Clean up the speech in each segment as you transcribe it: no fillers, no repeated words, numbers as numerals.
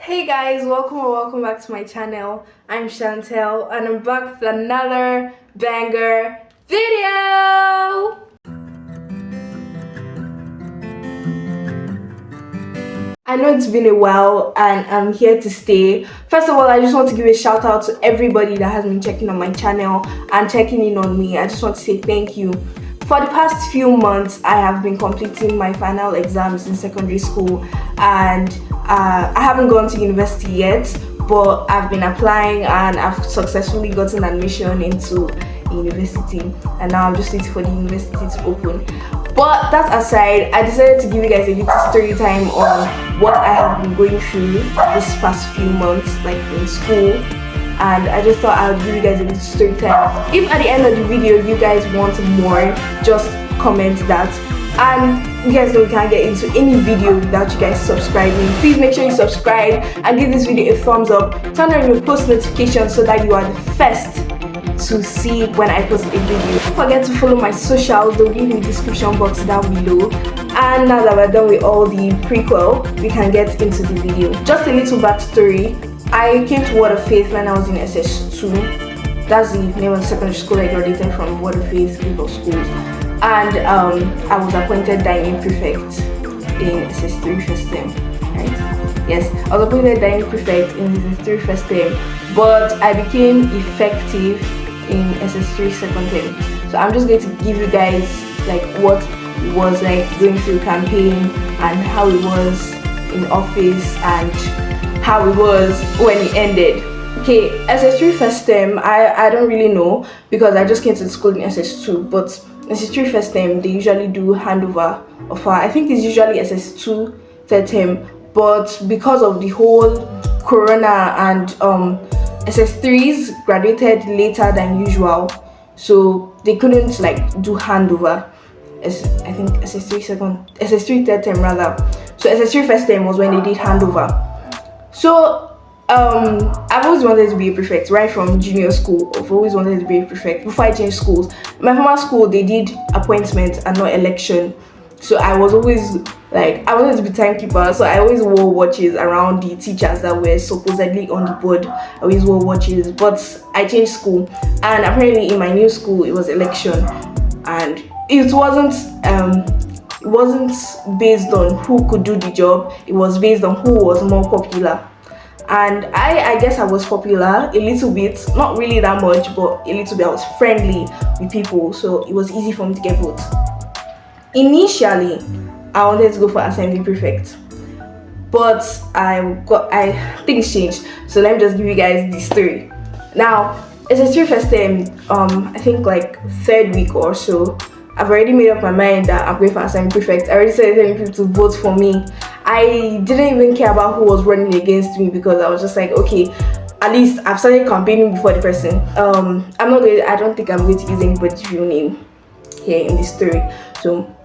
Hey guys, welcome back to my channel. I'm Chantel and I'm back with another banger video. I know it's been a while and I'm here to stay. First of all, I just want to give a shout out to everybody that has been checking on my channel and checking in on me. I just want to say thank you. For the past few months, I have been completing my final exams in secondary school and I haven't gone to university yet, but I've been applying and I've successfully gotten admission into university, and now I'm just waiting for the university to open. But that aside, I decided to give you guys a little story time on what I have been going through this past few months, like in school. And I just thought I would give you guys a little story time. If at the end of the video you guys want more, just comment that. And you guys know we can't get into any video without you guys subscribing. Please make sure you subscribe and give this video a thumbs up. Turn on your post notifications so that you are the first to see when I post a video. Don't forget to follow my socials, they'll be in the description box down below. And now that we're done with all the prequel, we can get into the video. Just a little backstory. I came to Word of Faith when I was in SS2. That's the name of the secondary school I graduated from, Word of Faith group of schools. And I was appointed dining prefect in SS3 first term, right? Yes, I was appointed dining prefect in SS3 first term, but I became effective in SS3 second term. So I'm just going to give you guys like what it was like going through campaign and how it was in office and how it was when it ended. Okay, SS3 first term, I don't really know because I just came to the school in SS2, but SS3 first term, they usually do handover of I think it's usually SS2 third term, but because of the whole corona and SS3s graduated later than usual, so they couldn't like do handover. I think SS3 third term rather. So SS3 first term was when they did handover. So I've always wanted to be a prefect right from junior school. I've always wanted to be a prefect before I changed schools. My former school, they did appointment and not election, so I was always like, I wanted to be timekeeper, so I always wore watches around the teachers that were supposedly on the board. I always wore watches, but I changed school, and apparently in my new school it was election, and it wasn't based on who could do the job. It was based on who was more popular. And I guess I was popular a little bit, not really that much, but a little bit. I was friendly with people, so it was easy for me to get votes. Initially, I wanted to go for assembly prefect, but things changed. So let me just give you guys the story. Now, SS3 first term, I think like third week or so, I've already made up my mind that I'm going for assembly prefect. I already started telling people to vote for me. I didn't even care about who was running against me because I was just like, okay, at least I've started campaigning before the person. I don't think I'm going to use anybody's real name here in this story. So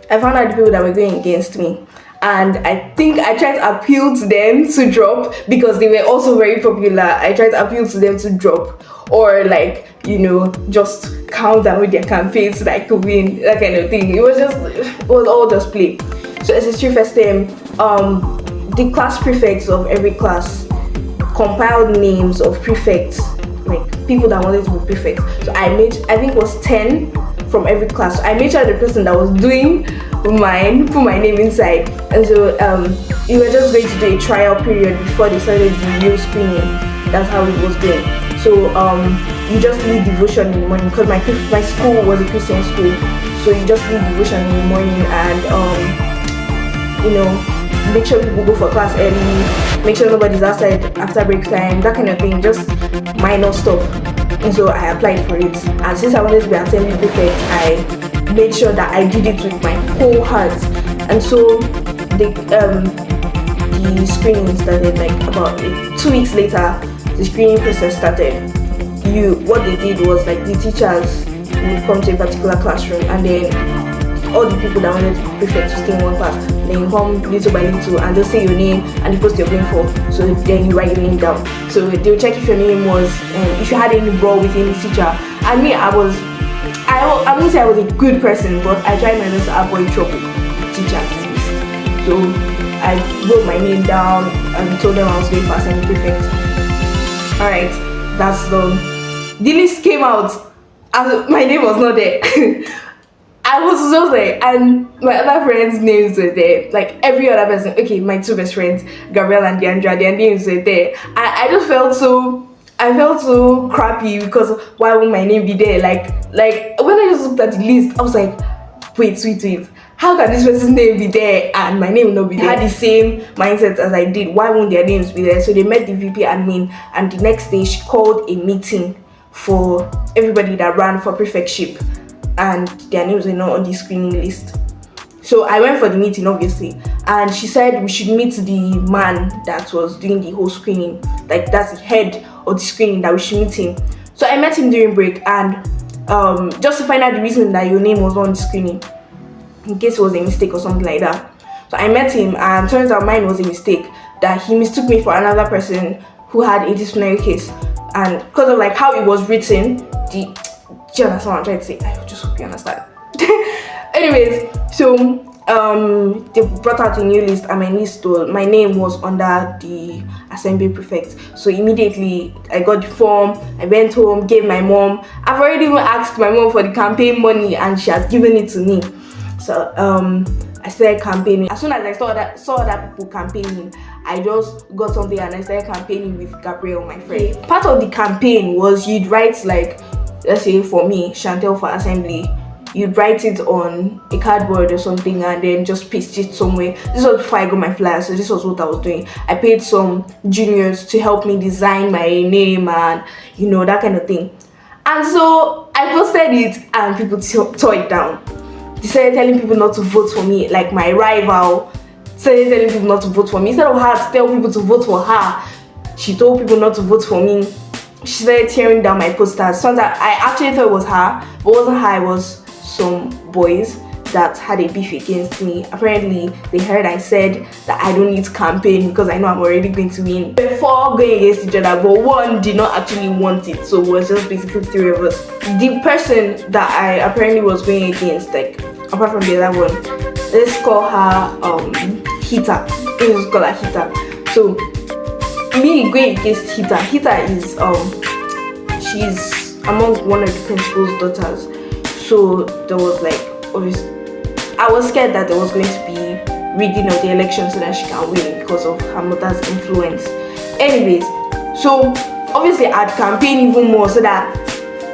I found out the people that were going against me, and I think I tried to appeal to them to drop because they were also very popular. I tried to appeal to them to drop, or like, you know, just calm down with their campaigns so that I could win, that kind of thing. It was all just play. So SS3 first term, the class prefects of every class compiled names of prefects, like people that wanted to be prefects. So I think it was 10 from every class. So I made sure the person that was doing mine put my name inside. And so we were just going to do a trial period before they started the real screening. That's how it was going. So you just lead devotion in the morning because my school was a Christian school. So you just lead devotion in the morning and you know, make sure people go for class early, make sure nobody's outside after break time, that kind of thing, just minor stuff. And so I applied for it, and since I wanted to be assembly prefect, I made sure that I did it with my whole heart. And so the screening started like about 2 weeks later. The screening process started. What they did was like the teachers would come to a particular classroom, and then all the people that wanted to be prefect to stay in one class, then you come little by little and they'll say your name and the post you're going for, so then you write your name down. So they'll check if your name was, if you had any brawl with any teacher. And me, I wouldn't say I was a good person, but I tried my best to avoid trouble with teachers at least. So I wrote my name down and told them I was going for assembly prefect. Alright, that's done. The list came out and my name was not there. I was just like, and my other friends' names were there. Like every other person, okay, my two best friends, Gabrielle and Deandra, their names were there. I just felt so, I felt so crappy because why would my name be there? Like when I just looked at the list, I was like, wait. How can this person's name be there and my name will not be there? They had the same mindset as I did. Why won't their names be there? So they met the VP admin, and the next day she called a meeting for everybody that ran for prefectship, and their names were not on the screening list. So I went for the meeting, obviously, and she said we should meet the man that was doing the whole screening, like that's the head of the screening, that we should meet him. So I met him during break, and just to find out the reason that your name was on the screening, in case it was a mistake or something like that. So I met him, and turns out mine was a mistake, that he mistook me for another person who had a disciplinary case, and because of like how it was written, do you understand what I'm trying to say? I just hope you understand. Anyways, so they brought out a new list, and my name was under the assembly prefect. So immediately I got the form, I went home, gave my mom. I've already even asked my mom for the campaign money, and she has given it to me. So I started campaigning. As soon as I saw other people campaigning, I just got something and I started campaigning with Gabrielle, my friend. Part of the campaign was you'd write, like, let's say for me, Chantel for assembly, you'd write it on a cardboard or something and then just paste it somewhere. This was before I got my flyer, so this was what I was doing. I paid some juniors to help me design my name and that kind of thing. And so I posted it and people tore it down. They started telling people not to vote for me, like my rival started telling people not to vote for me. Instead of her to tell people to vote for her, she told people not to vote for me. She started tearing down my posters. So I actually thought it was her, but it wasn't her, it was some boys that had a beef against me. Apparently, they heard I said that I don't need to campaign because I know I'm already going to win. Before going against each other, but one did not actually want it, so it was just basically three of us. The person that I apparently was going against, like apart from the other one, let's call her Hita. Let's call her Hita. So me going against Hita is she's among one of the principal's daughters. So there was like, obviously, I was scared that there was going to be rigging of the election so that she can win because of her mother's influence. Anyways, so obviously I'd campaign even more so that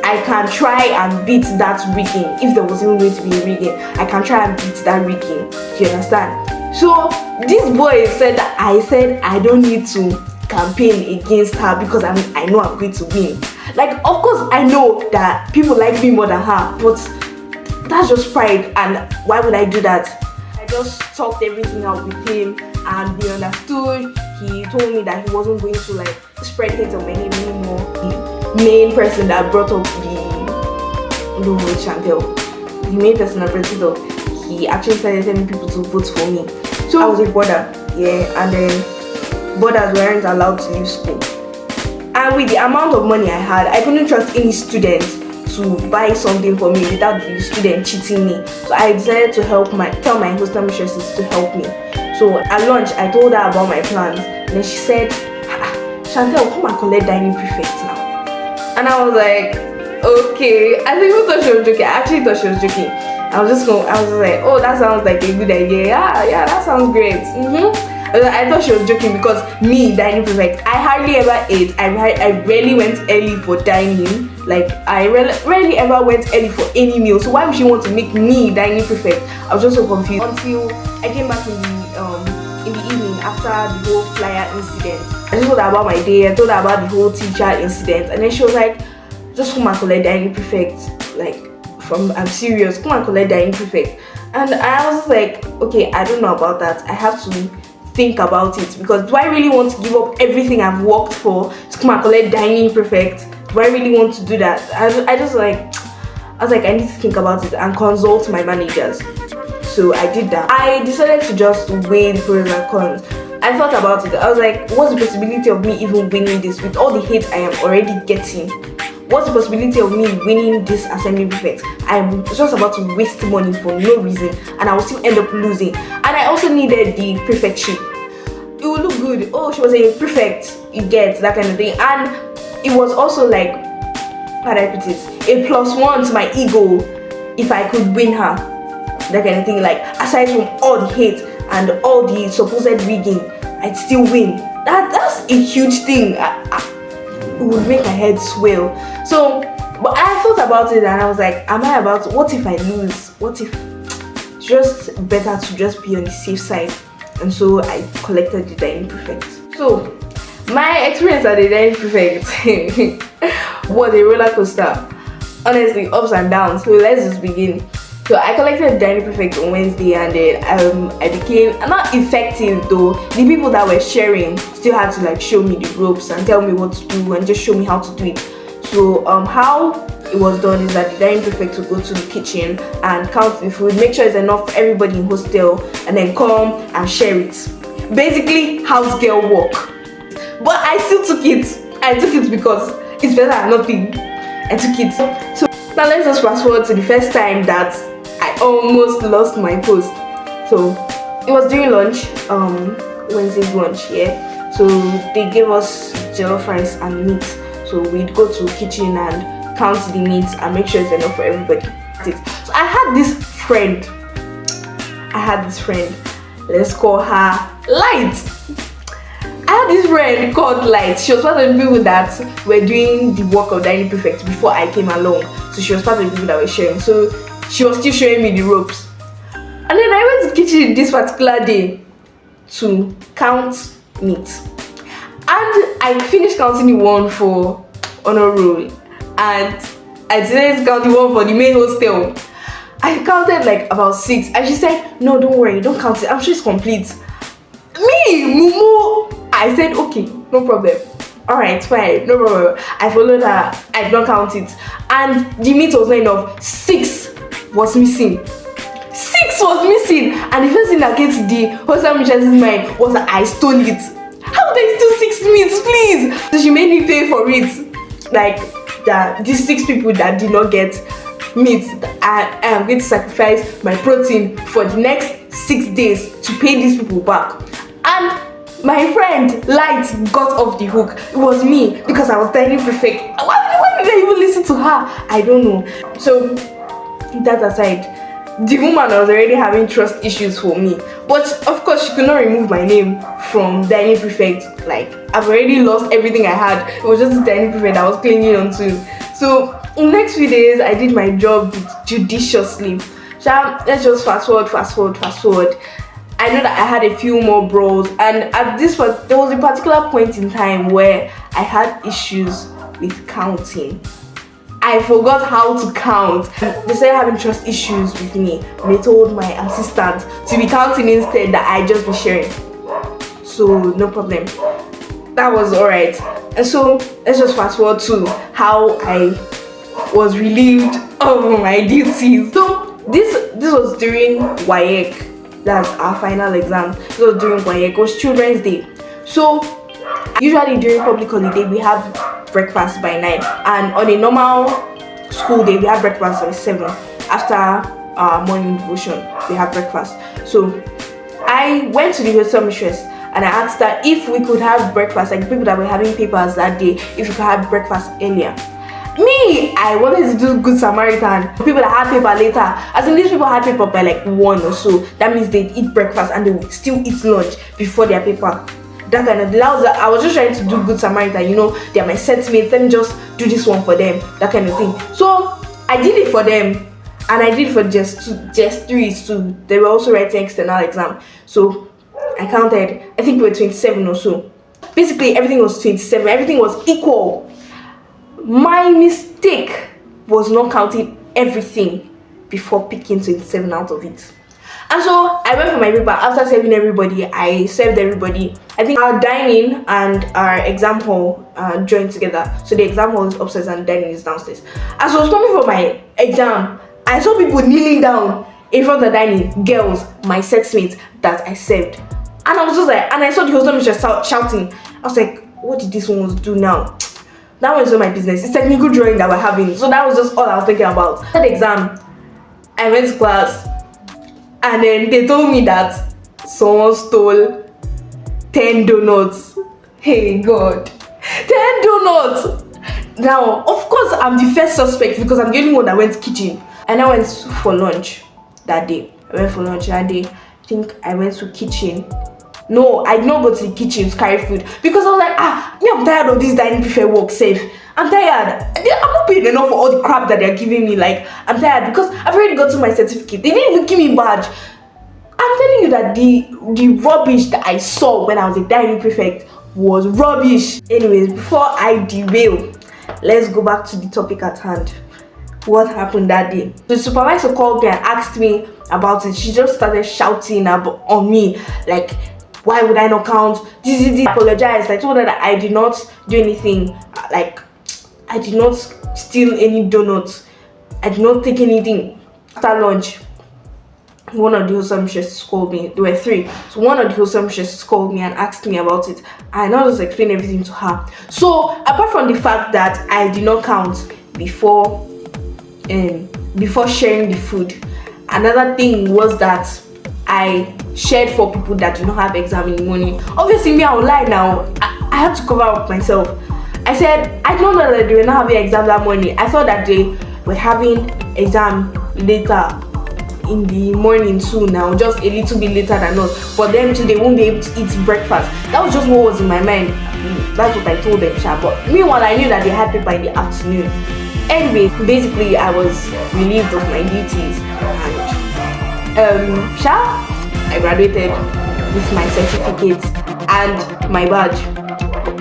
I can try and beat that rigging. If there was even going to be a rigging, I can try and beat that rigging. Do you understand? So this boy said that I said I don't need to campaign against her because I know I'm going to win. Like, of course I know that people like me more than her, but that's just pride, and why would I do that? I just talked everything out with him and they understood. He told me that he wasn't going to like spread hate on my name anymore. The main person that brought up the main person that brought it up, he actually started telling people to vote for me. So I was a border, and then borders weren't allowed to leave school. And with the amount of money I had, I couldn't trust any student to buy something for me without the student cheating me. So I decided to tell my hostel mistresses to help me. So at lunch, I told her about my plans. And then she said, Chantel, come and collect dining prefect now. And I was like, okay. I think I thought she was joking. I actually thought she was joking. I was just like, oh, that sounds like a good idea. Yeah, that sounds great. I thought she was joking because me, dining prefect, I hardly ever ate. I rarely went early for dining. Like, I rarely ever went early for any meal. So why would she want to make me dining prefect? I was just so confused until I came back in the evening after the whole flyer incident. I just told her about my day. I told her about the whole teacher incident, and then she was like, just come and collect dining prefect. Like, I'm serious. Come and collect dining prefect. And I was like, okay, I don't know about that. I have to think about it, because do I really want to give up everything I've worked for to come and collect dining prefect? Do I really want to do that? I was like, I need to think about it and consult my managers. So I did that. I decided to just weigh the pros and cons. I thought about it. I was like, what's the possibility of me even winning this with all the hate I am already getting? what's the possibility of me winning this assembly prefect? I'm just about to waste money for no reason, and I will still end up losing. And I also needed the prefectship. It would look good. Oh, she was a prefect, you get that kind of thing. And it was also like, how do I put it, a +1 to my ego if I could win her, that kind of thing. Like, aside from all the hate and all the supposed rigging, I'd still win. That's a huge thing. It would make my head swell. So, but I thought about it and I was like, what if I lose? What if? It's just better to just be on the safe side. And so I collected the dining prefect. So my experience at the dining prefect was a roller coaster. Honestly, ups and downs. So let's just begin. So I collected the dining prefect on Wednesday, and then I became not effective though. The people that were sharing still had to like show me the ropes and tell me what to do and just show me how to do it. So how it was done is that the dining prefect would go to the kitchen and count the food, make sure it's enough for everybody in hostel, and then come and share it. Basically, house girl work. But I still took it. I took it because it's better than nothing. I took it. So now let's just fast forward to the first time that I almost lost my post. So it was during lunch, Wednesday's lunch, yeah. So they gave us jollof rice and meat. So we'd go to the kitchen and count the meat and make sure it's enough for everybody. So I had this friend. Let's call her Light. I had this friend called Light. She was one of the people that were doing the work of dining prefect before I came along. So she was part of the people that were sharing. So she was still showing me the ropes. And then I went to the kitchen this particular day to count meat. And I finished counting the one for honor roll. And I didn't count the one for the main hostel. I counted like about 6. And she said, no, don't worry, don't count it. I'm sure it's complete. Me, Mumu. I said, okay, no problem. Alright, fine, no problem. I followed her. I did not count it. And the meat was not enough. 6 was missing. 6 was missing. And the first thing that came to the hostel mistress's mind was that I stole it. How would I steal 6 meats, please? So she made me pay for it. Like, these 6 people that did not get meat, I am going to sacrifice my protein for the next 6 days to pay these people back. And my friend Light got off the hook. It was me because I was dining prefect. Why did I even listen to her? I don't know. So that aside, the woman was already having trust issues for me. But of course, she could not remove my name from dining prefect. Like, I've already lost everything I had. It was just the dining prefect I was clinging on to. So in the next few days, I did my job judiciously. So let's just fast forward. I know that I had a few more brawls, and at this point, there was a particular point in time where I had issues with counting. I forgot how to count. They started having trust issues with me. They told my assistant to be counting instead, that I just be sharing. So no problem. That was alright. And so let's just fast forward to how I was relieved of my duties. So this was during WAEC. That's our final exam. This was during WAEC. It was Children's Day. So usually during public holiday we have breakfast by 9, and on a normal school day we have breakfast by 7. After our morning devotion we have breakfast. So I went to the hostel mistress and I asked her if we could have breakfast, like people that were having papers that day, if we could have breakfast earlier. Me, I wanted to do Good Samaritan. People that had paper later, as in these people had paper by like 1 or so. That means they'd eat breakfast and they would still eat lunch before their paper. That kind of, I was just trying to do Good Samaritan, you know, they're my set mates, let me just do this one for them, that kind of thing. So I did it for them, and I did it for just 3 too. They were also writing external exam. So I counted, I think we were 27 or so. Basically everything was 27, everything was equal. My mistake was not counting everything before picking 27 out of it. And so I went for my paper. After serving everybody, I served everybody. I think our dining and our exam hall joined together. So the exam hall is upstairs and dining is downstairs. As I was coming for my exam, I saw people kneeling down in front of the dining, girls, my sexmates that I served. And I was just like, and I saw the hostel mistress shouting. I was like, what did these ones do now? That was not my business. It's technical drawing that we're having. So that was just all I was thinking about. That exam, I went to class, and then they told me that someone stole 10 donuts. Hey God, 10 donuts. Now, of course, I'm the first suspect because I'm the only one that went to kitchen. And I went for lunch that day. I think I went to kitchen. No, I did not go to the kitchen to carry food because I was like, I'm tired of this dining prefect work safe. I'm tired. I'm not paying enough for all the crap that they're giving me. Like, I'm tired because I've already gotten my certificate. They didn't even give me a badge. I'm telling you that the rubbish that I saw when I was a dining prefect was rubbish. Anyways, before I derail, let's go back to the topic at hand. What happened that day? The supervisor called me and asked me about it. She just started shouting on me, like, why would I not count? This. I apologized. I told her that I did not do anything. Like, I did not steal any donuts. I did not take anything. After lunch, one of the wholesome mistresses called me. There were 3. So one of the wholesome mistresses called me and asked me about it. I now just explained everything to her. So apart from the fact that I did not count before sharing the food, another thing was that I shared for people that do not have exam in the morning. Obviously, me, I will lie now. I had to cover up myself. I said I don't know that they were not having exam that morning. I thought that they were having exam later in the morning too. Now, just a little bit later than us. For them too, they won't be able to eat breakfast. That was just what was in my mind. That's what I told them, But meanwhile, I knew that they had paper in the afternoon. Anyway, basically, I was relieved of my duties, and I graduated with my certificate and my badge.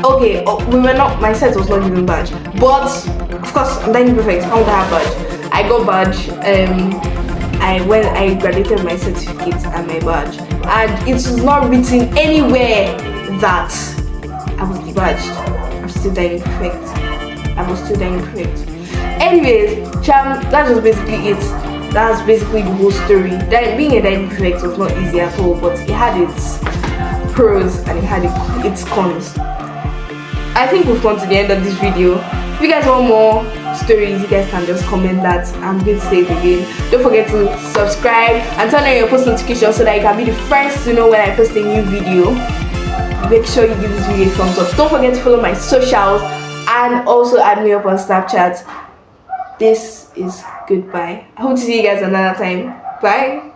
Okay, my set was not even badge, but of course, I'm dining perfect. How would I have badge? I got badge. I graduated my certificate and my badge, and it was not written anywhere that I was debadged. I'm still dining perfect. Anyways, that was basically it. That's basically the whole story. Being a dining prefect was not easy at all, but it had its pros and it had its cons. I think we've come to the end of this video. If you guys want more stories, you guys can just comment that. I'm going to say it again. Don't forget to subscribe and turn on your post notifications so that you can be the first to know when I post a new video. Make sure you give this video a thumbs up. Don't forget to follow my socials and also add me up on Snapchat. This is goodbye. I hope to see you guys another time. Bye.